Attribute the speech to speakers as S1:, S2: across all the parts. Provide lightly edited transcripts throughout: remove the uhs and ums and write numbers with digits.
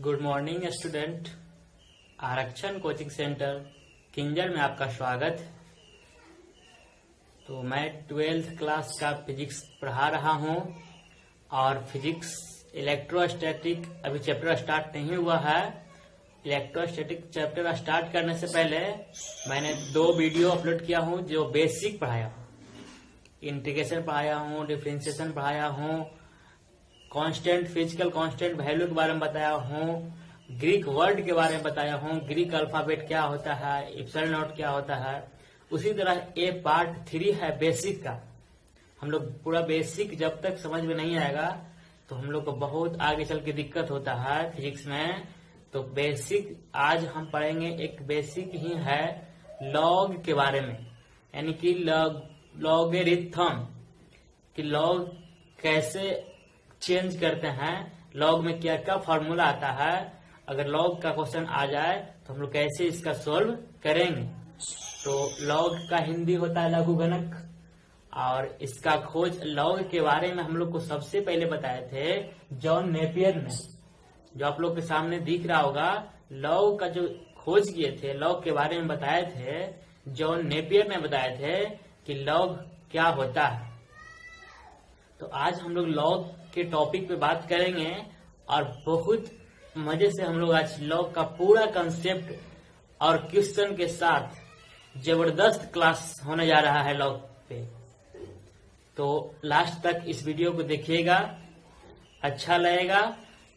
S1: Good morning student. आरक्षण coaching centre Keenjhar में आपका स्वागत। तो मैं 12th क्लास का फिजिक्स पढ़ा रहा हूं और फिजिक्स इलेक्ट्रोस्टैटिक अभी चैप्टर स्टार्ट नहीं हुआ है। इलेक्ट्रोस्टैटिक चैप्टर स्टार्ट करने से पहले मैंने 2 वीडियो अपलोड किया हूं जो बेसिक पढ़ाया हूं। इंटीग्रेशन पढ़ाया हूं, डिफरेंशिएशन पढ़ाया हूं, कांस्टेंट फिजिकल कांस्टेंट वैल्यू के बारे में बताया हूं, ग्रीक वर्ड के बारे में बताया हूं, ग्रीक अल्फाबेट क्या होता है, इप्सिलॉन नॉट क्या होता है। उसी तरह ये पार्ट 3 है बेसिक का। हम लोग पूरा बेसिक जब तक समझ में नहीं आएगा तो हम लोग को बहुत आगे चल के दिक्कत होता है फिजिक्स में। तो बेसिक आज हम पढ़ेंगे, एक बेसिक ही है लॉग के बारे में, यानी कि लॉगरिथम कि लॉग कैसे चेंज करते हैं, लॉग में क्या क्या फॉर्मूला आता है। अगर लॉग का क्वेश्चन आ जाए तो हम लोग कैसे इसका सॉल्व करेंगे। तो लॉग का हिंदी होता है लघुगणक, और इसका खोज लॉग के बारे में हम लोग को सबसे पहले बताए थे जॉन नेपियर ने। जो आप लोग के सामने दिख रहा होगा, लॉग का जो खोज किए थे, लॉग के बारे में बताए थे जॉन नेपियर ने बताए थे कि लॉग क्या होता है। तो आज हम लोग लॉग के टॉपिक पे बात करेंगे और बहुत मजे से हम लोग आज लॉग का पूरा कंसेप्ट और क्वेश्चन के साथ जबरदस्त क्लास होने जा रहा है लॉग पे। तो लास्ट तक इस वीडियो को देखिएगा, अच्छा लगेगा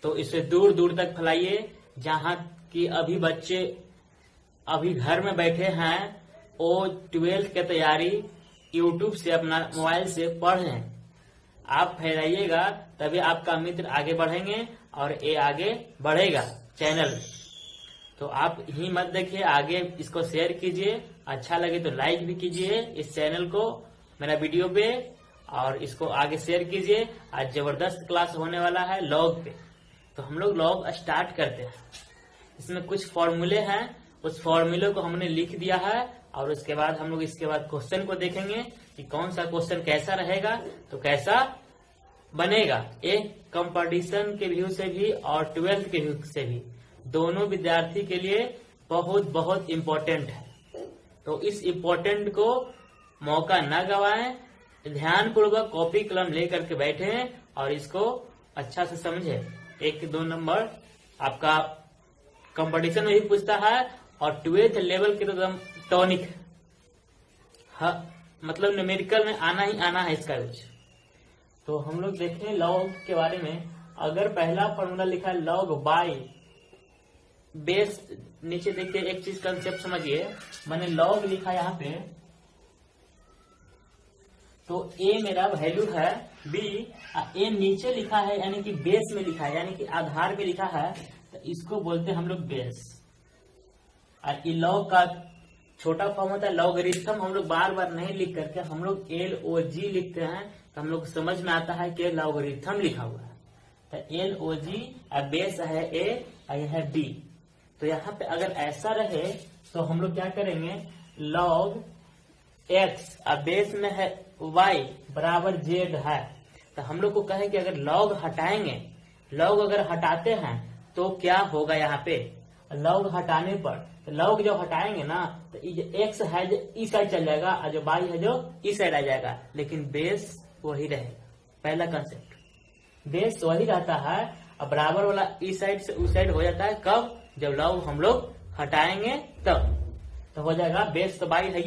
S1: तो इसे दूर दूर तक फैलाइए। जहां की अभी बच्चे अभी घर में बैठे हैं वो 12th की तैयारी यूट्यूब से अपना मोबाइल से पढ़ रहे हैं। आप फैलाइएगा तभी आपका मित्र आगे बढ़ेंगे और ये आगे बढ़ेगा चैनल। तो आप ही मत देखिए, आगे इसको शेयर कीजिए, अच्छा लगे तो लाइक भी कीजिए इस चैनल को, मेरा वीडियो पे, और इसको आगे शेयर कीजिए। आज जबरदस्त क्लास होने वाला है लॉग पे। तो हम लोग लॉग स्टार्ट करते हैं। इसमें कुछ फॉर्मूले हैं, उस फॉर्मूले को हमने लिख दिया है और उसके बाद हम लोग इसके बाद क्वेश्चन को देखेंगे कि कौन सा क्वेश्चन कैसा रहेगा तो कैसा बनेगा। एक कंपटीशन के व्यू से भी और 12th के व्यू से भी, दोनों विद्यार्थी के लिए बहुत बहुत इम्पोर्टेंट है। तो इस इम्पोर्टेंट को मौका न गवाएं, ध्यानपूर्वक कॉपी कलम लेकर के बैठे और इसको अच्छा से समझे। 1-2 नंबर आपका कंपटीशन में भी पूछता है और 12th लेवल के तो टॉनिक मतलब न्यूमेरिकल में आना ही आना है इसका यूज। तो हम लोग देखें लॉग के बारे में। अगर पहला फॉर्मूला लिखा है लॉग बाई बेस, नीचे देखिए एक चीज कंसेप्ट समझिए। मैंने लॉग लिखा यहाँ पे, तो ए मेरा वैल्यू है बी, ए नीचे लिखा है यानी कि बेस में लिखा है, यानी कि आधार पे लिखा है, तो इसको बोलते हैं हम लोग बेस। और ये लॉग का छोटा फॉर्म होता है लॉगरिथम। हम लोग बार बार नहीं लिख करके हम लोग LOG लिखते हैं, तो हम लोग समझ में आता है कि लॉगरिथम लिखा हुआ है। तो LOG और बेस है A और यह है B। तो यहाँ पे अगर ऐसा रहे तो हम लोग क्या करेंगे, लॉग X और बेस में है Y बराबर Z है। तो हम लोग को कहें कि अगर लॉग हटाएंगे, लॉग अगर हटाते हैं तो क्या होगा यहाँ पे, लॉग हटाने पर, तो लॉग जब हटाएंगे ना तो ये जो x है जो इस साइड चल जाएगा और जो y है जो इस साइड आ जाएगा, लेकिन बेस वही रहेगा। पहला कंसेप्ट, बेस वही रहता है और बराबर वाला इस साइड से उस साइड हो जाता है। कब, जब लॉग हम लोग हटाएंगे तब। तो हो जाएगा बेस तो y है,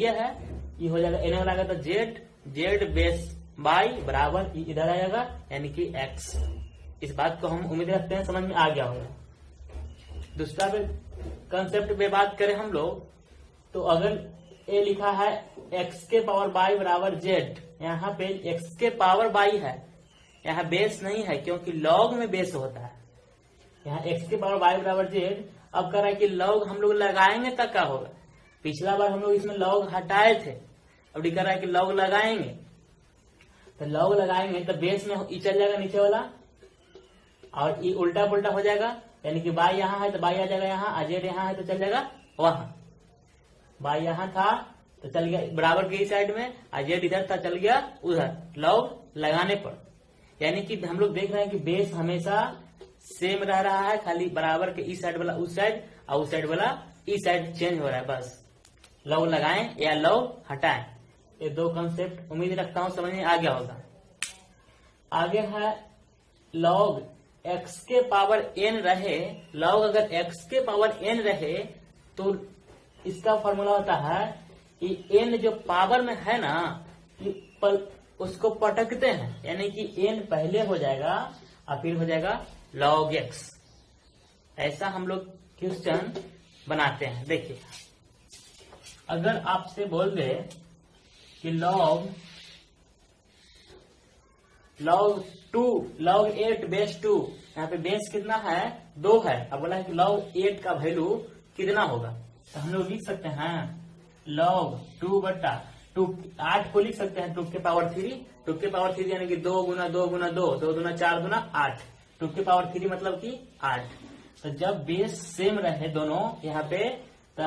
S1: ये हो जाएगा एन वाला तो z बेस y बराबर इधर आ जाएगा यानी कि x। इस बात को हम उम्मीद रखते हैं समझ में आ गया होगा। दूसरा कंसेप्ट पे बात करें हम लोग, तो अगर ए लिखा है x के पावर y बराबर z, यहाँ पे x के पावर y है, यहाँ बेस नहीं है क्योंकि लॉग में बेस होता है। यहाँ x के पावर y बराबर z। अब कह रहा है कि लॉग हम लोग लगाएंगे तब क्या होगा। पिछला बार हम लोग इसमें लॉग हटाए थे, अब कह रहा है कि लॉग लगाएंगे। तो लॉग लगाएंगे तो बेस में ई चल जाएगा नीचे वाला और ई उल्टा पुल्टा हो जाएगा, यानी कि y यहाँ है तो y आ जाएगा यहाँ, और z यहाँ है तो चल जाएगा वहां। y यहाँ था तो चल गया बराबर के इस साइड में, और z इधर था चल गया उधर लॉग लगाने पर। यानी कि हम लोग देख रहे हैं कि बेस हमेशा सेम रह रहा है, खाली बराबर के इस साइड वाला उस साइड और उस साइड वाला इस साइड चेंज हो रहा है। बस लॉग लगाएं या लॉग हटाएं। ये दो कॉन्सेप्ट उम्मीद रखता हूं समझ में आ गया होगा। आगे है लॉग x के पावर n रहे, लॉग अगर x के पावर n रहे तो इसका फॉर्मूला होता है कि n जो पावर में है ना उसको पटकते हैं, यानी कि n पहले हो जाएगा और फिर हो जाएगा log x। ऐसा हम लोग क्वेश्चन बनाते हैं। देखिए अगर आपसे बोल दे कि log 8 बेस 2, यहाँ पे बेस कितना है 2 है, अब बोला है कि log 8 का वैल्यू कितना होगा, तो हम लोग लिख सकते हैं log 2 बटा 2, 8 को लिख सकते हैं 2 के पावर 3, 2 के पावर 3 यानी कि 2 गुना 2 गुना 2, 2 गुना 4 गुना 8, 2 के पावर 3 मतलब कि 8। तो जब बेस सेम रहे दोनों यहाँ पे, तो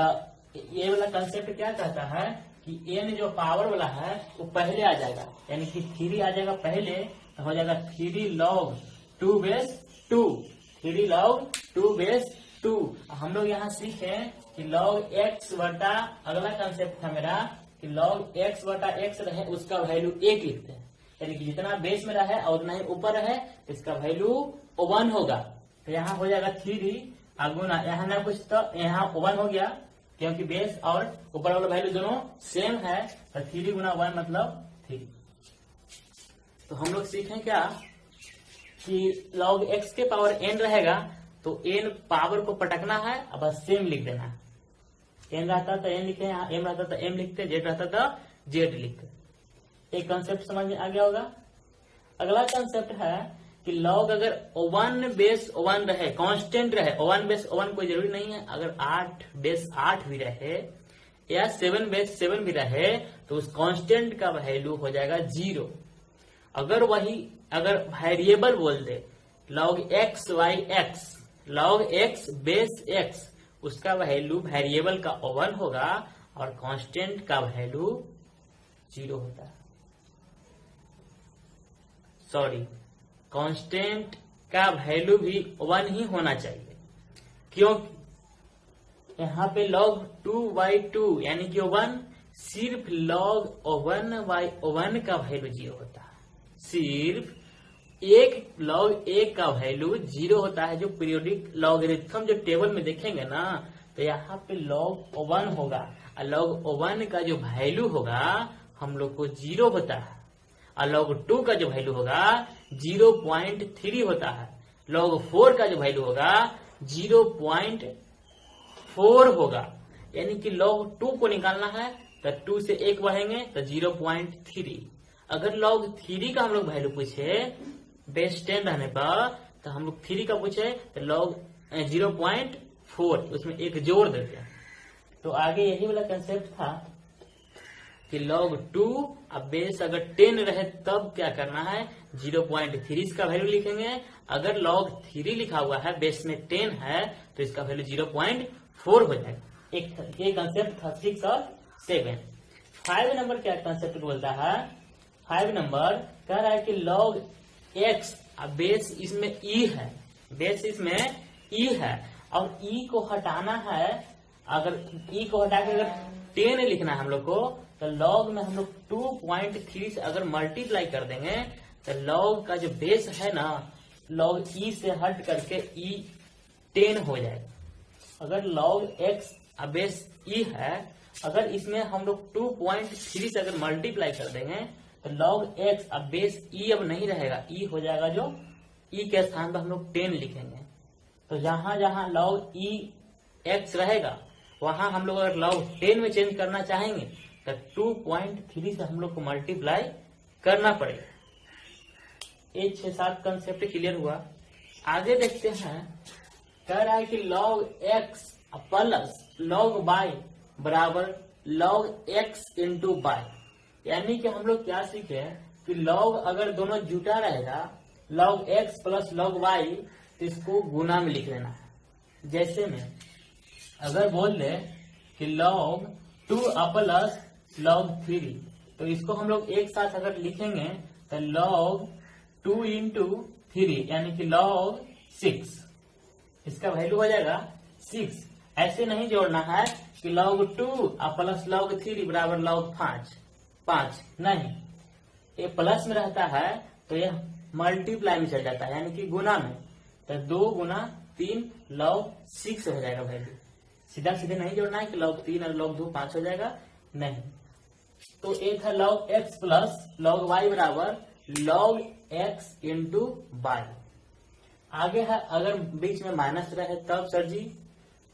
S1: ये वाला कंसेप्ट क्या कहता है कि n जो पावर वाला है वो पहले आ जाएगा, यानी कि 3 आ जाएगा पहले, तो हो जाएगा 3 log 2 बेस 2, 3 log 2 बेस 2। हम लोग यहाँ सीखे कि log x बटा, अगला कंसेप्ट था मेरा कि log x बटा x रहे उसका वैल्यू 1 लिखते हैं, यानी कि जितना बेस में रहे और उतना ही ऊपर रहे इसका वैल्यू 1 होगा। तो यहाँ हो जाएगा 3 गुना, यहाँ ना कुछ तो यहाँ 1 हो गया क्योंकि बेस और ऊपर वाला वैल्यू दोनों सेम है, तो 3 गुना 1 मतलब 3। तो हम लोग सीखें क्या कि log x के पावर n रहेगा तो n पावर को पटकना है, अब बस सेम लिख देना है। n रहता तो n लिखे, यहाँ m रहता तो m लिखते, z रहता तो z लिखते। एक कंसेप्ट समझ में आ गया होगा। अगला कंसेप्ट है कि log अगर 1 बेस 1 रहे, कांस्टेंट रहे, 1 बेस 1 कोई जरूरी नहीं है, अगर 8 बेस 8 भी रहे या 7 बेस 7 भी रहे तो उस कांस्टेंट का वैल्यू हो जाएगा 0। अगर वेरिएबल बोल दे log x y x, log x base x, उसका वैल्यू वेरिएबल का 1 होगा और कांस्टेंट का वैल्यू 0 होता है। सॉरी, कांस्टेंट का वैल्यू भी 1 ही होना चाहिए, क्योंकि यहाँ पे log 2/2 यानी कि 1, सिर्फ log 1/1 का वैल्यू 0 होता है, सिर्फ log 1 का वैल्यू 0 होता है। जो पीरियोडिक लॉगरिथम जो टेबल में देखेंगे ना, तो यहाँ पे log 1 होगा और log 1 का जो वैल्यू होगा हम लोग को 0 होता है, और log 2 का जो वैल्यू होगा 0.3 होता है, log 4 का जो वैल्यू होगा 0.4 होगा। यानी कि log 2 को निकालना है तो 2 से 1 बढ़ेंगे तो 0.3। अगर log 3 का हम लोग वैल्यू पूछे बेस 10 रहने पर, तो हम लोग 3 का पूछे तो log 0.4, उसमें 1 जोड़ देते हैं। तो आगे यही वाला कंसेप्ट था कि log 2 अब बेस अगर 10 रहे तब क्या करना है, 0.3 इसका वैल्यू लिखेंगे। अगर log 3 लिखा हुआ है बेस में 10 है तो इसका वैल्यू 0.4 हो जाएगा। एक कंसेप्ट था 6 और 7। 5 नंबर क्या कंसेप्ट बोलता है, 5 नंबर कह रहा है कि log x, अब बेस इसमें e है, बेस इसमें e है और e को हटाना है। अगर e को हटा के अगर 10 लिखना है हम लोग को, तो log में हम लोग 2.3 से अगर मल्टीप्लाई कर देंगे तो log का जो बेस है ना, log e से हट करके e 10 हो जाएगा। अगर log x अब बेस e है, अगर इसमें हम लोग 2.3 से अगर मल्टीप्लाई कर देंगे तो log x अब बेस e अब नहीं रहेगा, e हो जाएगा, जो e के स्थान पर हम लोग 10 लिखेंगे। तो जहां जहां log e x रहेगा वहां हम लोग अगर log 10 में चेंज करना चाहेंगे तो 2.3 से हम लोग को मल्टीप्लाई करना पड़ेगा। ये 6-7 कंसेप्ट क्लियर हुआ। आगे देखते हैं, कह रहा है कि log x plus log y बराबर log x इंटू y, यानी कि हम लोग क्या सीखे कि log अगर दोनों जुटा रहेगा, log x plus log y, तो इसको गुना में लिख लेना है। जैसे में अगर बोल दे कि log 2 प्लस log 3, तो इसको हम लोग एक साथ अगर लिखेंगे तो log 2 इंटू 3 यानी कि log 6। इसका वैल्यू हो जाएगा 6। ऐसे नहीं जोड़ना है कि log 2 और प्लस log 3 बराबर log 5 नहीं, ये प्लस में रहता है तो यह मल्टीप्लाई में चल जाता है, यानी कि गुना में। तो 2 गुना 3 log 6 हो जाएगा वैल्यू। सीधा सीधे नहीं जोड़ना है कि log 3 और log 2 5 हो जाएगा, नहीं। तो ये था log x plus log y बराबर log x इंटू वाई। आगे है अगर बीच में माइनस रहे तब सर जी,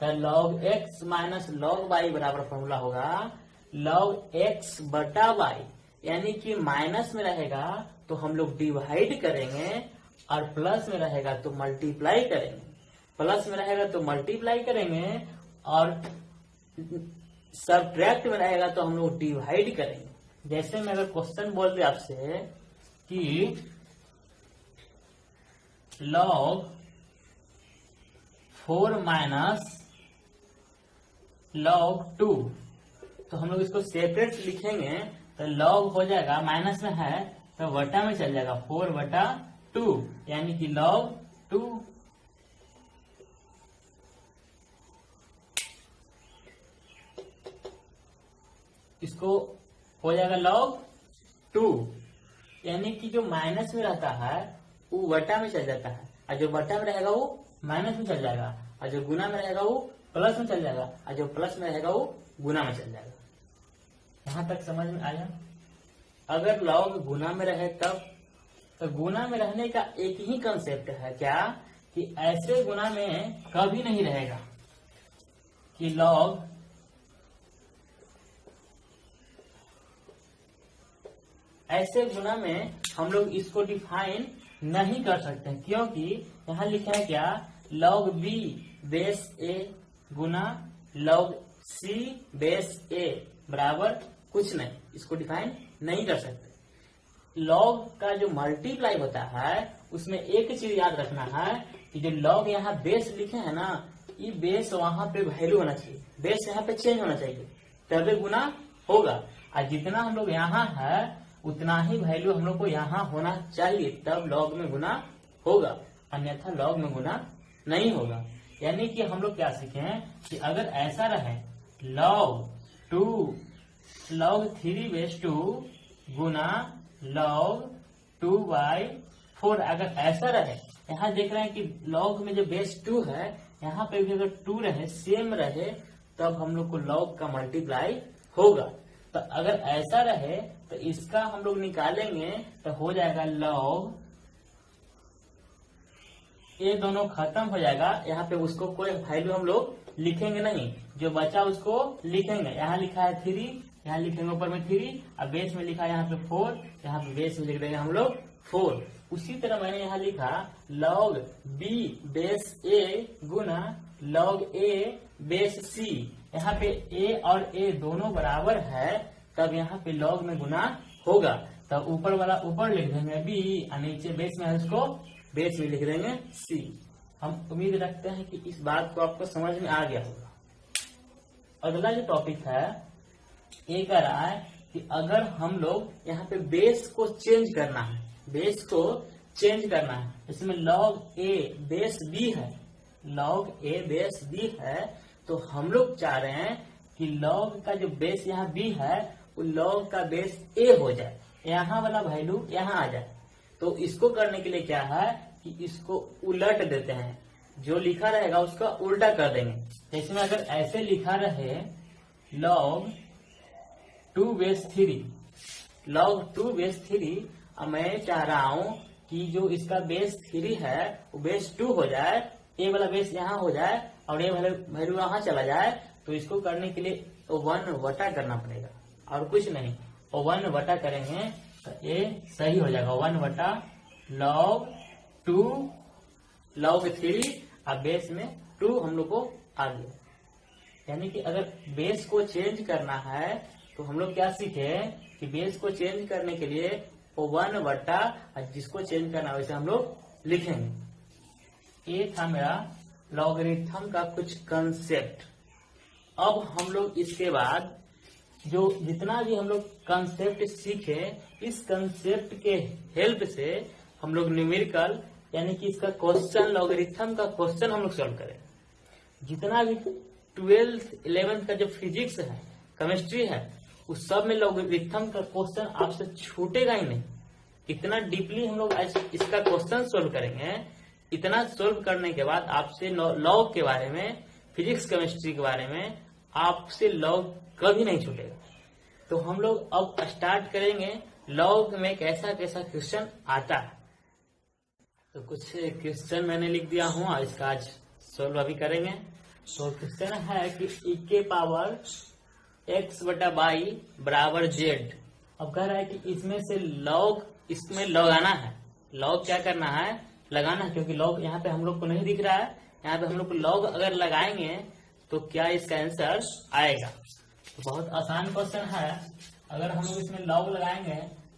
S1: तो log x minus log y बराबर फॉर्मूला होगा log x बटा y, यानी कि माइनस में रहेगा तो हम लोग डिवाइड करेंगे और प्लस में रहेगा तो मल्टीप्लाई करेंगे। प्लस में रहेगा तो मल्टीप्लाई करेंगे और सबट्रैक्ट में रहेगा तो हम लोग डिवाइड करेंगे। जैसे मैं अगर क्वेश्चन बोल दे आपसे कि log 4 माइनस log 2, तो हम लोग इसको सेपरेट लिखेंगे तो log हो जाएगा, माइनस में है तो वटा में चल जाएगा 4 बटा 2, यानी कि log 2। इसको हो जाएगा log 2, यानी कि जो माइनस में रहता है वो वटा में चल जाता है, और जो वटा में रहेगा वो माइनस में चल जाएगा, और जो गुना में रहेगा वो प्लस में चल जाएगा, और जो प्लस में रहेगा वो गुना में चल जाएगा। यहां तक समझ में आया? अगर log गुना में रहे तब, तो गुना में रहने का एक ही कंसेप्ट है क्या, कि ऐसे गुना में कभी नहीं रहेगा कि log ऐसे गुना में हम लोग इसको डिफाइन नहीं कर सकते, क्योंकि यहाँ लिखा है क्या, log b base a Guna log c base a बराबर कुछ नहीं, इसको डिफाइन नहीं कर सकते। log का जो मल्टीप्लाई होता है उसमें एक चीज याद रखना है कि जो log यहाँ बेस लिखे हैं ना, ये बेस वहां पे वैल्यू होना चाहिए, बेस यहाँ पे चेंज होना चाहिए, तभी गुना होगा। और जितना हम लोग यहाँ है उतना ही वैल्यू हम लोग को यहाँ होना चाहिए, तब log में गुना होगा, अन्यथा log में गुना नहीं होगा। यानी कि हम लोग क्या सीखे हैं कि अगर ऐसा रहे log 3 बेस 2 गुना log 2/4, अगर ऐसा रहे, यहाँ देख रहे हैं कि log में जो बेस 2 है यहाँ पे भी अगर 2 रहे, सेम रहे, तब हम लोग को log का मल्टीप्लाई होगा। तो अगर ऐसा रहे तो इसका हम लोग निकालेंगे तो हो जाएगा log, ये दोनों खत्म हो जाएगा, यहाँ पे उसको कोई वैल्यू हम लोग लिखेंगे नहीं, जो बचा उसको लिखेंगे। यहाँ लिखा है 3, यहाँ लिखेंगे ऊपर में 3, और बेस में लिखा है यहाँ पे 4, यहाँ पे बेस में लिख देंगे हम लोग 4। उसी तरह मैंने यहाँ लिखा log b base a Guna log a base c, यहाँ पे a और a दोनों बराबर है, तब यहाँ पे log में गुना होगा। तब ऊपर वाला ऊपर लिख देंगे b, और नीचे बेस में है उसको बेस में लिख देंगे c। हम उम्मीद रखते हैं कि इस बात को आपको समझ में आ गया होगा। अगला जो टॉपिक है ये कह रहा है कि अगर हम लोग यहाँ पे बेस को चेंज करना है, बेस को चेंज करना है, इसमें log a बेस b है, log a बेस b है, तो हम लोग चाह रहे हैं कि log का जो बेस यहाँ b है वो log का बेस a हो जाए, यहाँ वाला वैल्यू यहाँ आ जाए। तो इसको करने के लिए क्या है कि इसको उलट देते हैं, जो लिखा रहेगा उसका उल्टा कर देंगे। इसमें अगर ऐसे लिखा रहे log 2 बेस 3, log 2 बेस 3, अब मैं चाह रहा हूँ कि जो इसका बेस 3 है वो बेस 2 हो जाए, ए वाला बेस यहाँ हो जाए और ये वैल्यू यहाँ चला जाए। तो इसको करने के लिए 1 वटा करना पड़ेगा और कुछ नहीं, 1 वटा करेंगे तो ये सही हो जाएगा। 1 वटा log 2 log 3, अब बेस में 2 हम लोग को आ गया। यानी कि अगर बेस को चेंज करना है तो हम लोग क्या सीखे कि बेस को चेंज करने के लिए 1 वटा, जिसको चेंज करना है वैसे हम लोग लिखेंगे। ये था मेरा लॉगरिथम का कुछ कंसेप्ट। अब हम लोग इसके बाद जो जितना भी हम लोग कंसेप्ट सीखे, इस कंसेप्ट के हेल्प से हम लोग न्यूमेरिकल यानी कि इसका क्वेश्चन लॉगरिथम का क्वेश्चन हम लोग सॉल्व करें। जितना भी 12th 11th का जो फिजिक्स है, केमिस्ट्री है, उस सब में लॉगरिथम का क्वेश्चन आपसे छूटेगा ही नहीं। इतना डीपली हम लोग आज इसका क्वेश्चन सोल्व करेंगे। इतना सोल्व करने के बाद आपसे लॉग के बारे में, फिजिक्स केमिस्ट्री के बारे में आपसे लॉग कभी नहीं छूटेगा। तो हम लोग अब स्टार्ट करेंगे लॉग में कैसा कैसा क्वेश्चन आता है। तो कुछ क्वेश्चन मैंने लिख दिया हूँ और इसका आज सोल्व अभी करेंगे। तो क्वेश्चन है कि e के पावर x बटा बाई बराबर z। अब कह रहा है कि इसमें से लॉग, इसमें लॉग आना है। लॉग क्या करना है? लगाना है, क्योंकि लॉग यहाँ पे हम लोग को नहीं दिख रहा है। यहाँ पे हम लोग को लॉग अगर लगाएंगे तो क्या इसका आंसर आएगा। तो बहुत आसान क्वेश्चन है। अगर हम लोग इसमें लॉग लगाएंगे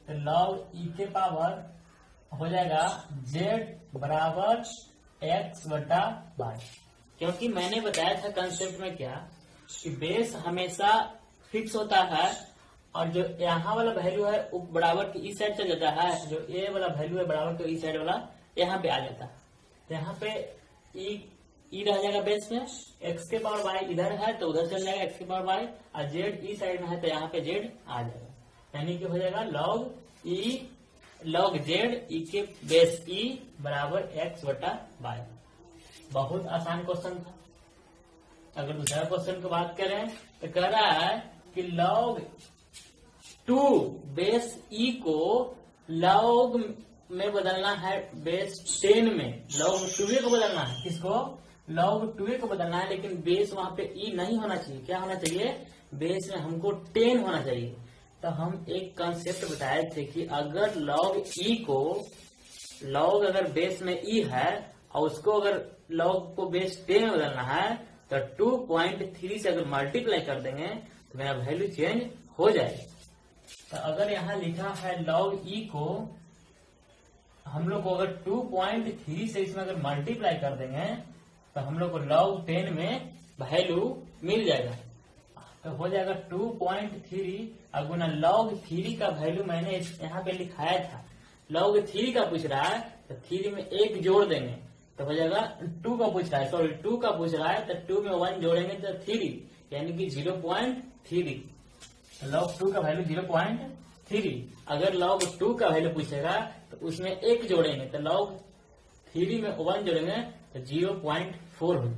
S1: तो लॉग e के पावर हो जाएगा z बराबर x बटा बाई। क्योंकि मैंने बताया था कंसेप्ट में क्या कि बेस हमेशा फिक्स होता है और जो यहाँ वाला वैल्यू है वो बराबर की इस साइड चल जाता है। जो ए वाला वैल्यू है बराबर के इस साइड वाला यहाँ पे आ जाता है। यहाँ पे ई रह जाएगा बेस में, एक्स के पावर वाई इधर है तो उधर चल जाएगा एक्स के पावर वाई, और जेड ई साइड में है तो यहाँ पे जेड आ जाएगा। यानी कि हो जाएगा लॉग जेड ई के बेस ई बराबर एक्स बटा वाई। बहुत आसान क्वेश्चन था। अगर दूसरा क्वेश्चन की बात करें तो कह रहा है कि लॉग 2 बेस ई को लॉग में बदलना है बेस 10 में। लॉग 2 को बदलना है, किसको? लॉग 2 को बदलना है, लेकिन बेस वहां पे ई नहीं होना चाहिए। क्या होना चाहिए? बेस में हमको 10 होना चाहिए। तो हम एक कंसेप्ट बताए थे कि अगर लॉग ई को, लॉग अगर बेस में ई है और उसको अगर लॉग को बेस 10 में बदलना है तो 2.3 से अगर मल्टीप्लाई कर देंगे तो मेरा वैल्यू चेंज हो जाएगा। तो अगर यहाँ लिखा है लॉग ई को हम लोग को अगर 2.3 से इसमें अगर मल्टीप्लाई कर देंगे तो हम लोग को लॉग 10 में वैल्यू मिल जाएगा। तो हो जाएगा 2.3 अगुना लॉग 3 का वैल्यू मैंने यहाँ पे लिखाया था। लॉग 3 का पूछ रहा है तो 3 में 1 जोड़ देंगे तो हो जाएगा 2 का पूछ रहा है, सॉरी 2 का पूछ रहा है तो 2 में 1 जोड़ेंगे तो 3, यानी कि 0.3। लॉग 2 का वैल्यू 0.3। अगर लॉग 2 का वैल्यू पूछेगा तो उसमें 1 जोड़ेंगे तो लॉग 3 में 1 जोड़ेंगे तो 0.4 हो।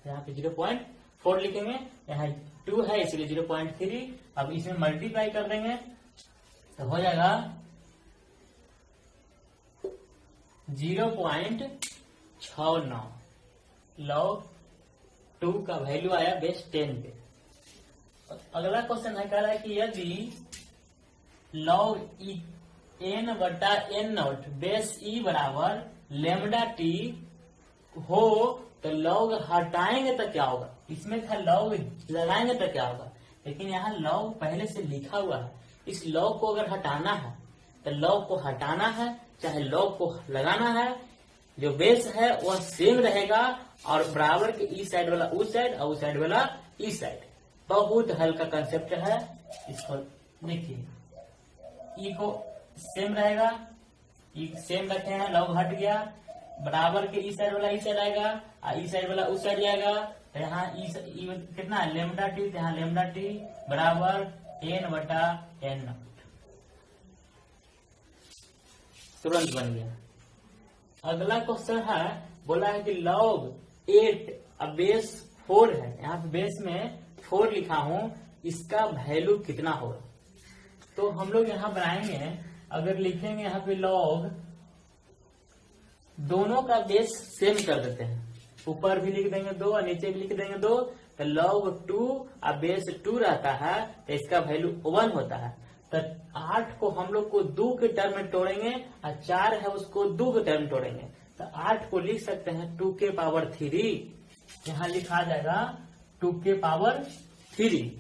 S1: यहाँ पे 0.4 लिखेंगे, यहाँ 2 है इसलिए 0.3। अब इसमें मल्टीप्लाई कर देंगे तो हो जाएगा 0.69। लॉग 2 का वैल्यू आया बेस 10 पे। अगला क्वेश्चन है, कह रहा है कि यदि लॉग n बटा n नॉट बेस ई बराबर लेमडा टी हो तो लॉग हटाएंगे तो क्या होगा। इसमें था लॉग लगाएंगे तो क्या होगा, लेकिन यहाँ लॉग पहले से लिखा हुआ है। इस लॉग को अगर हटाना है तो लॉग को हटाना है, चाहे लॉग को लगाना है, जो बेस है वह सेम रहेगा और बराबर के ई साइड वाला उस साइड और उस साइड वाला इस साइड। बहुत हल्का कंसेप्ट है, इसको देखिए। ई को सेम रहेगा, ई सेम रखे हैं, लॉग हट गया, बराबर के ई साइड वाला इस साइड आएगा और ई साइड वाला उस साइड जाएगा। तो यहाँ ई कितना है? लेमडा टी, तो यहाँ लेमडा टी बराबर n बटा n नॉट। तुरंत बन गया। अगला क्वेश्चन है, बोला है कि लॉग 8 अब बेस 4 है, यहाँ पे बेस में 4 लिखा हूं, इसका वैल्यू कितना होगा। तो हम लोग यहाँ बनाएंगे, अगर लिखेंगे यहाँ पे लॉग, दोनों का बेस सेम कर देते हैं, ऊपर भी लिख देंगे 2 और नीचे भी लिख देंगे 2। तो लॉग 2 और बेस 2 रहता है तो इसका वैल्यू 1 होता है। तो 8 को हम लोग को 2 के टर्म में तोड़ेंगे और 4 है उसको 2 के टर्म में तोड़ेंगे। तो 8 को लिख सकते हैं 2 के पावर 3, यहाँ लिखा जाएगा 2 के पावर 3,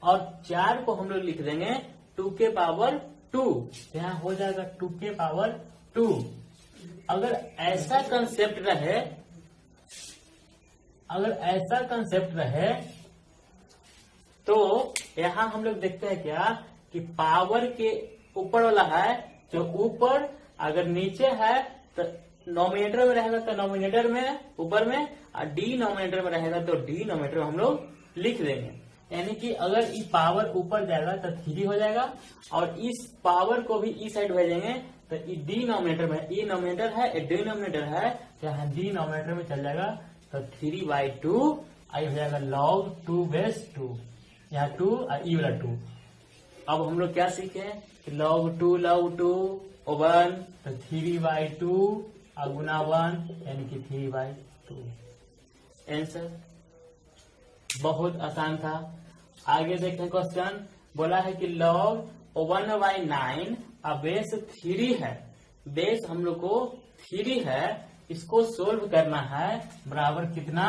S1: और 4 को हम लोग लिख देंगे 2 के पावर 2, यहाँ हो जाएगा 2 के पावर 2। अगर ऐसा कंसेप्ट रहे, तो यहाँ हम लोग देखते हैं क्या कि पावर के ऊपर वाला है, जो ऊपर अगर नीचे है तो नॉमिनेटर में रहेगा तो नॉमिनेटर में ऊपर में, और डिनोमिनेटर में रहेगा तो डिनोमिनेटर में हम लोग लिख देंगे। यानी कि अगर ये पावर ऊपर जाएगा तो 3 हो जाएगा, और इस पावर को भी इस साइड भेजेंगे तो ये डिनोमिनेटर में, ये नॉमिनेटर है ये डिनोमिनेटर है, यहाँ डिनोमिनेटर में चल जाएगा तो 3/2 आई हो जाएगा log 2/2, यहाँ 2 और ई वाला 2। अब हम लोग क्या सीखे कि log 2 1 तो 3/2 और गुना 1 यानी कि 3/2। आंसर बहुत आसान था। आगे देखें क्वेश्चन, बोला है कि log 1/9 अब बेस 3 है, बेस हम लोग को 3 है, इसको सोल्व करना है बराबर कितना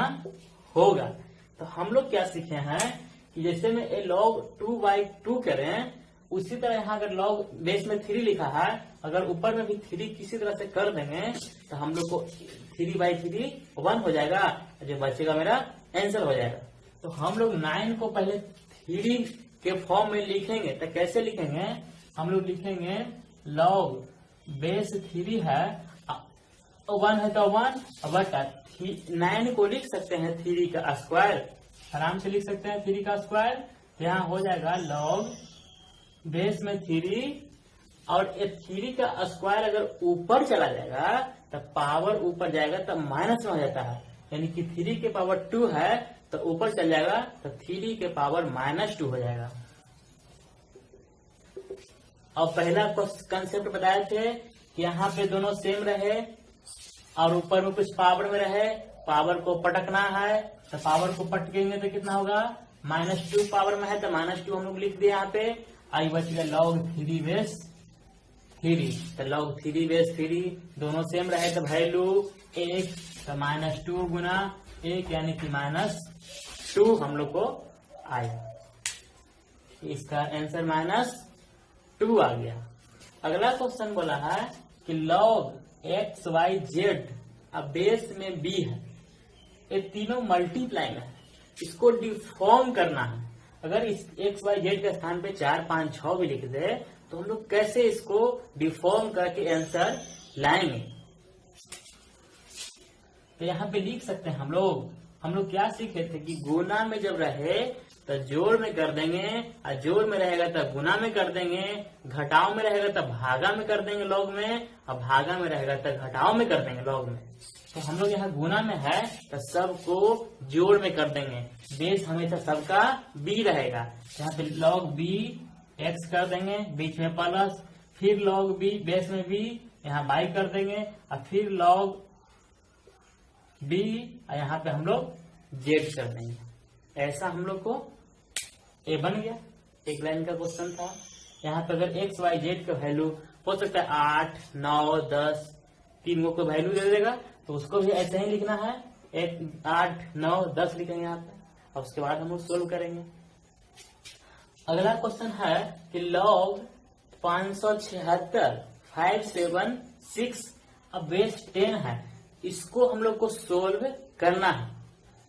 S1: होगा। तो हम लोग क्या सीखे हैं कि जैसे में ये log 2/2 करें, उसी तरह यहाँ अगर log बेस में 3 लिखा है, अगर ऊपर में भी 3 किसी तरह से कर देंगे तो हम लोग को 3/3 1 हो जाएगा, जो बचेगा मेरा आंसर हो जाएगा। तो हम लोग 9 को पहले 3 के फॉर्म में लिखेंगे। तो कैसे लिखेंगे, हम लोग लिखेंगे log बेस 3 है, 1 है तो 1 बटा 9 को लिख सकते हैं 3 का स्क्वायर, आराम से लिख सकते हैं 3 का स्क्वायर। तो यहाँ हो जाएगा log बेस में 3, और ये 3 का स्क्वायर अगर ऊपर चला जाएगा तो पावर ऊपर जाएगा तो माइनस में हो जाता है, यानी कि 3 के पावर 2 है तो ऊपर चल जाएगा तो 3 के पावर -2 हो जाएगा। और पहला कंसेप्ट बताए थे कि यहाँ पे दोनों सेम रहे और ऊपर में कुछ पावर में रहे, पावर को पटकना है तो पावर को पटकेंगे तो कितना होगा, -2 पावर में है तो -2 हम लोग लिख दिए यहाँ पे। आई बचेगा log 3/3, तो log 3/3 दोनों सेम रहे तो वैल्यू 1, तो -2 गुना 1 यानी कि -2 हम लोग को आया। इसका आंसर -2 आ गया। अगला क्वेश्चन बोला है कि log XYZ अब बेस में b है, ये तीनों मल्टीप्लाई में है, इसको डिफॉर्म करना है। अगर इस XYZ के स्थान पे 4 5 6 भी लिख दे तो हम लोग कैसे इसको डिफॉर्म करके आंसर लाएंगे। तो यहाँ पे लिख सकते हैं हम लोग क्या सीखे थे कि गुना में जब रहे तो जोड़ में कर देंगे, और जोड़ में रहेगा तो गुना में कर देंगे, घटाव में रहेगा तो भागा में कर देंगे लॉग में, और भागा में रहेगा तो घटाव में कर देंगे लॉग में। तो हम लोग यहाँ गुना में है तो सबको जोड़ में कर देंगे, बेस हमेशा सबका b रहेगा, यहाँ पे log b x कर देंगे, बीच में प्लस, फिर log b बेस में b यहाँ बाई कर देंगे, और फिर log b और यहाँ पे हम लोग z कर देंगे। ऐसा हम लोग को ए बन गया। एक लाइन का क्वेश्चन था। यहाँ पे अगर एक्स वाई जेड का वैल्यू हो सकता है 8 9 10, 3 को वैल्यू दे देगा तो उसको भी ऐसे ही लिखना है, 8 9 10 लिखेंगे यहाँ पे, और उसके बाद हम लोग सोल्व करेंगे। अगला क्वेश्चन है कि log 576 576 अब बेस 10 है, इसको हम लोग को सोल्व करना है।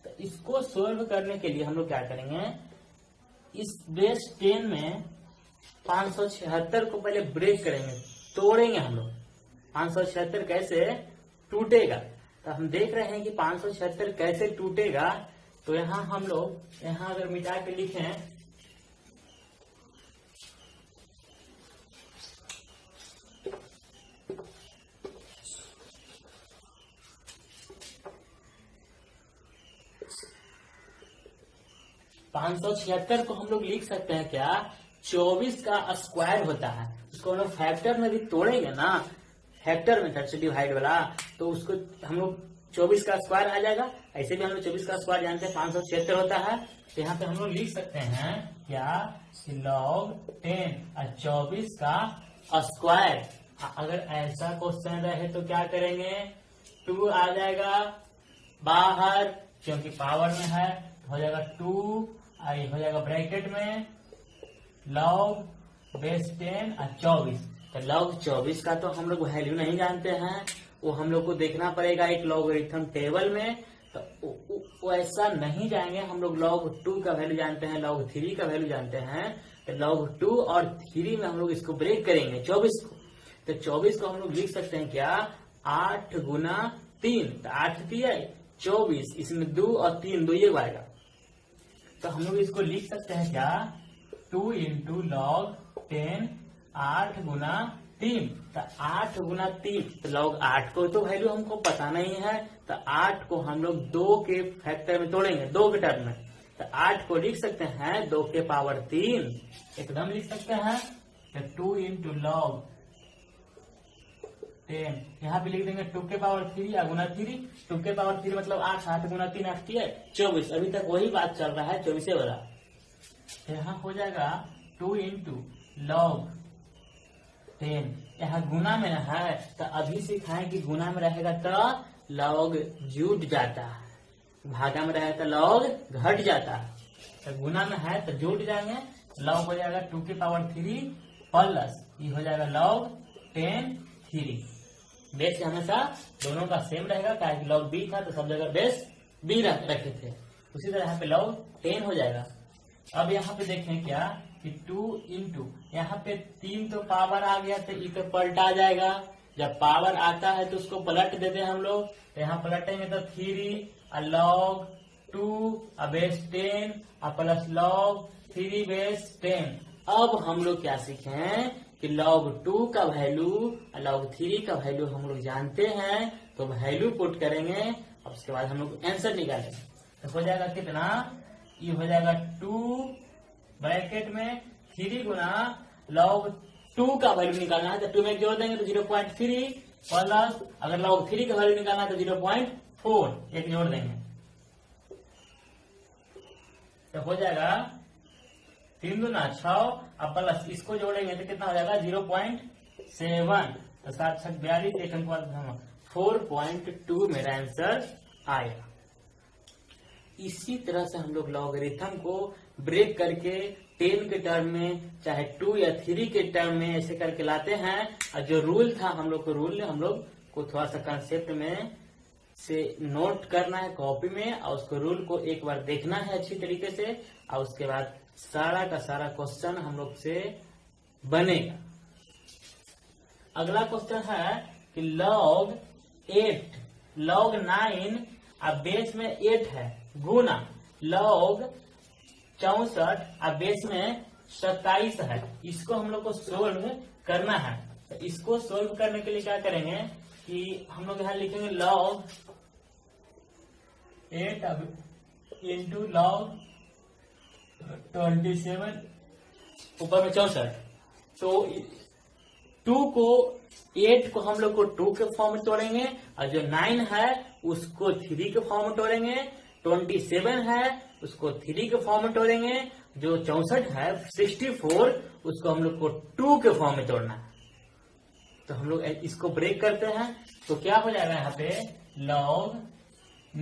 S1: तो इसको सोल्व करने के लिए हम लोग क्या करेंगे, इस बेस 10 में 576 को पहले ब्रेक करेंगे, तोड़ेंगे हम लोग। 576 कैसे टूटेगा तो हम देख रहे हैं कि 576 कैसे टूटेगा। तो यहाँ हम लोग यहाँ अगर मिटा के लिखें ,576 को हम लोग लिख सकते हैं क्या, 24 का स्क्वायर होता है, उसको हम लोग फैक्टर में भी तोड़ेंगे ना, फैक्टर में से डिवाइड वाला, तो उसको हम लोग 24 का स्क्वायर आ जाएगा। ऐसे भी हम लोग 24 का स्क्वायर जानते हैं 576 होता है। तो यहाँ पे हम लोग लिख सकते हैं क्या, log 10 और 24 का स्क्वायर। अगर ऐसा क्वेश्चन रहे तो क्या करेंगे, 2 आ जाएगा बाहर क्योंकि पावर में है, हो जाएगा 2 आई हो जाएगा ब्रैकेट में log बेस 10 और 24। तो log 24 का तो हम लोग वैल्यू नहीं जानते हैं, वो हम लोग को देखना पड़ेगा एक लॉगरिथम टेबल में। तो ऐसा नहीं जाएंगे, हम लोग log 2 का वैल्यू जानते हैं, log 3 का वैल्यू जानते हैं। तो log 2 और 3 में हम लोग इसको ब्रेक करेंगे 24 को। तो 24 को हम लोग लिख सकते हैं क्या, 8 गुना 3, तो 8 3 24, इसमें 2 और 3 2 ये आएगा। तो हम लोग इसको लिख सकते हैं क्या, 2 इंटू लॉग 10, 8 गुना 3, तो 8 गुना 3, तो लॉग 8 को तो वैल्यू हमको पता नहीं है, तो 8 को हम लोग 2 के फैक्टर में तोड़ेंगे, 2 के टर्म में, तो 8 को लिख सकते हैं 2 के पावर 3, एकदम लिख सकते हैं। तो 2 इंटू लॉग 10, यहाँ पे लिख देंगे 2 के पावर 3 या गुना 3, 2 के पावर 3 मतलब 8, 8 गुना 3 8 3 24, अभी तक वही बात चल रहा है 24 वाला। यहाँ हो जाएगा 2 इंटू लॉग 10, यहाँ गुना में है, तो अभी सिखाएं कि गुना में रहेगा तो लॉग जुट जाता है, भागा में रहेगा तो लॉग घट जाता है, तो गुना में है तो जुट जाएंगे, लॉग हो जाएगा 2 के पावर 3 प्लस ये हो जाएगा लॉग 10 3। बेस हमेशा दोनों का सेम रहेगा, क्या कि लॉग बी था तो सब जगह बेस बी रखे थे, उसी तरह यहाँ पे लॉग 10 हो जाएगा। अब यहाँ पे देखें क्या कि 2 इंटू यहाँ पे 3 तो पावर आ गया तो ये तो पलटा जाएगा, जब पावर आता है तो उसको पलट देते हैं हम लोग, तो यहाँ पलटेंगे तो 3 log 2 base 10 plus log 3 base 10। अब हम लोग क्या सीखे कि log 2 का वैल्यू log 3 का वैल्यू हम लोग जानते हैं, तो वैल्यू पुट करेंगे और उसके बाद हम लोग आंसर निकालेंगे, तो हो जाएगा कितना, ये हो जाएगा 2 ब्रैकेट में 3 गुना log 2 का वैल्यू निकालना है, तो 2 में जोड़ देंगे तो 0.3 प्लस अगर log 3 का वैल्यू निकालना है तो 0.4 एक जोड़ देंगे, तो हो जाएगा 3 दूना 6 अब प्लस इसको जोड़ेंगे तो कितना हो जाएगा 0.7, तो 7 6 42, एक अंक बाद 4.2 मेरा आंसर आएगा। इसी तरह से हम लोग लॉगरिथम को ब्रेक करके 10 के टर्म में चाहे 2 या 3 के टर्म में ऐसे करके लाते हैं, और जो रूल था हम लोग को थोड़ा सा कंसेप्ट में से नोट करना है कॉपी में, और उसको रूल को एक बार देखना है अच्छी तरीके से, और उसके बाद सारा का सारा क्वेश्चन हम लोग से बनेगा। अगला क्वेश्चन है कि log 8 log 9 अब बेस में 8 है गुना log 64 अब बेस में 27 है, इसको हम लोग को सोल्व करना है। तो इसको सोल्व करने के लिए क्या करेंगे कि हम लोग यहाँ लिखेंगे log 8 अब इंटू log 27 ऊपर में 64, तो 2 को 8 को हम लोग को 2 के फॉर्म में तोड़ेंगे, और जो 9 है उसको 3 के फॉर्म में तोड़ेंगे, 27 है उसको 3 के फॉर्म में तोड़ेंगे, जो 64 है 64 उसको हम लोग को 2 के फॉर्म में तोड़ना है। तो हम लोग इसको ब्रेक करते हैं, तो क्या हो जाएगा यहाँ पे log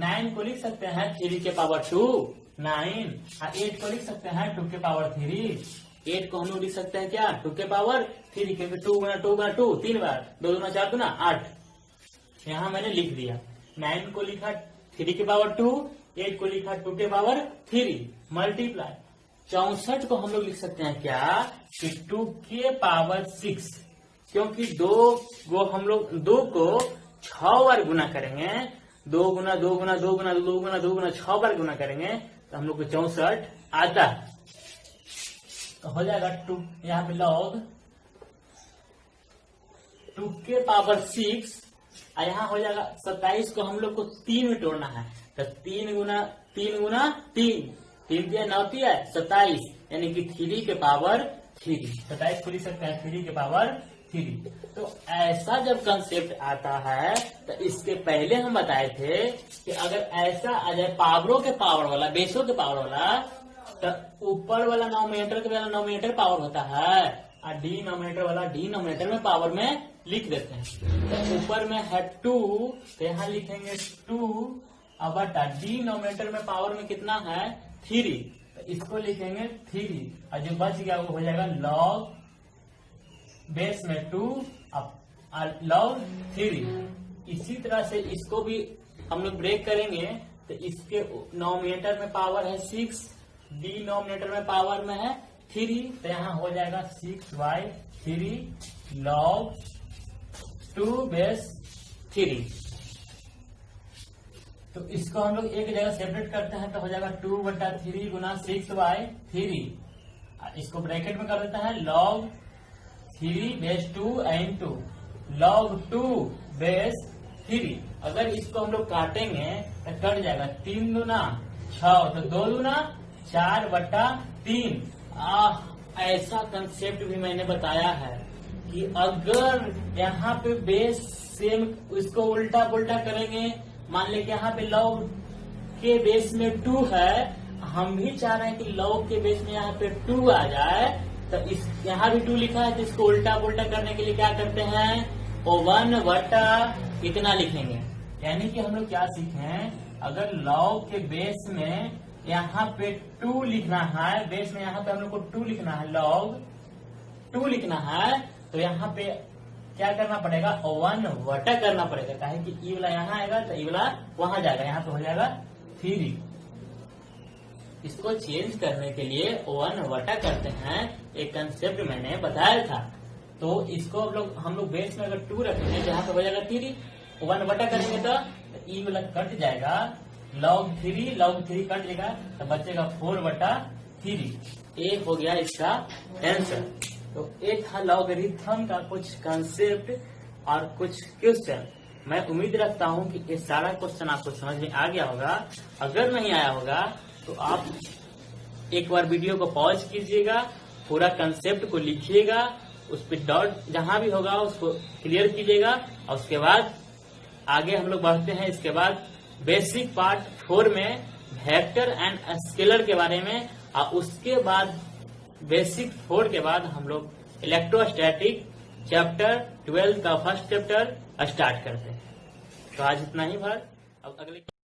S1: 9 को लिख सकते हैं 3 के पावर 2 9, 8 को लिख सकते हैं 2 के पावर 3, 8 को हम लोग लिख सकते हैं क्या 2 के पावर 3, क्योंकि 2 गुना 2 गुना 2 3 बार, 2 गुना 4 गुना 8, यहाँ मैंने लिख दिया। 9 को लिखा 3 के पावर 2, 8 को लिखा 2 के पावर 3 मल्टीप्लाई 64 को हम लोग लिख सकते हैं क्या कि 2 के पावर 6, क्योंकि 2 हम लोग 2 को 6 बार गुना करेंगे, 2 गुना 2 गुना 2 गुना 2 गुना 2 गुना 6 बार गुना करेंगे तो हम लोग को 64 आता है। तो हो जाएगा 2 यहाँ पे log 2 के पावर 6, और यहाँ हो जाएगा 27 को हम लोग को 3 में तोड़ना है, तो 3 गुना 3 गुना 3 दिया 9 दिया 27, यानी कि 3 के पावर 3, 27 को लिख सकते हैं 3 के पावर 3। तो ऐसा जब कंसेप्ट आता है तो इसके पहले हम बताए थे कि अगर ऐसा आ जाए पावरों के पावर वाला, बेसों के पावर वाला, तो ऊपर वाला नॉमिनेटर के वाला नॉमिनेटर पावर होता है, और डिनोमिनेटर वाला डिनोमिनेटर में पावर में लिख देते हैं। तो ऊपर में है 2, तो यहाँ लिखेंगे 2 अब बटा डिनोमिनेटर में पावर में कितना है 3, तो इसको लिखेंगे 3, और जो बच गया वो हो जाएगा log बेस में 2 अब log 3। इसी तरह से इसको भी हम लोग ब्रेक करेंगे, तो इसके नॉमिनेटर में पावर है 6, डिनोमिनेटर में पावर में है 3, तो यहाँ हो जाएगा 6/3 log 2 बेस 3। तो इसको हम लोग एक जगह सेपरेट करते हैं तो हो जाएगा 2/3 गुना 6/3। इसको ब्रैकेट में कर देता है log 3/2 and 2 log 2/3। अगर इसको हम लोग काटेंगे तो कट जाएगा 3 दूना 6 तो 2 दूना 4/3। ऐसा कंसेप्ट भी मैंने बताया है कि अगर यहाँ पे बेस सेम इसको उल्टा पुल्टा करेंगे, मान ले कि यहाँ पे log के बेस में 2 है, हम भी चाह रहे हैं कि log के बेस में यहाँ पे 2 आ जाए, तो इस यहाँ भी 2 लिखा है तो इसको उल्टा पुल्टा करने के लिए क्या करते हैं, वो 1 इतना लिखेंगे। यानी कि हम लोग क्या सीखे, अगर log के बेस में यहाँ पे 2 लिखना है, बेस में यहाँ पे हम लोग को 2 लिखना है, log 2 लिखना है, तो यहाँ पे क्या करना पड़ेगा, 1 करना पड़ेगा। काहे कि ई वाला यहाँ आएगा तो ई वाला वहां जाएगा, यहाँ पे हो जाएगा 3। इसको चेंज करने के लिए 1 करते हैं, एक कंसेप्ट मैंने बताया था। तो इसको हम लोग बेस में अगर 2 रखेंगे तो यहाँ पे हो जाएगा 3, 1 करेंगे तो ई वाला कट जाएगा, log 3 कट जाएगा तो बचेगा 4/3। ये हो गया इसका आंसर। तो ये था लॉगरिथम का कुछ कंसेप्ट और कुछ क्वेश्चन। मैं उम्मीद रखता हूँ कि ये सारा क्वेश्चन आपको समझ में आ गया होगा। अगर नहीं आया होगा तो आप एक बार वीडियो को पॉज कीजिएगा, पूरा कंसेप्ट को लिखिएगा, उस पर डॉट जहां भी होगा उसको क्लियर कीजिएगा, और उसके बाद आगे हम लोग बढ़ते हैं। इसके बाद बेसिक पार्ट 4 में वेक्टर एंड स्केलर के बारे में, और उसके बाद बेसिक 4 के बाद हम लोग इलेक्ट्रोस्टैटिक चैप्टर 12 का फर्स्ट चैप्टर स्टार्ट करते हैं। तो आज इतना ही भर, अब अगले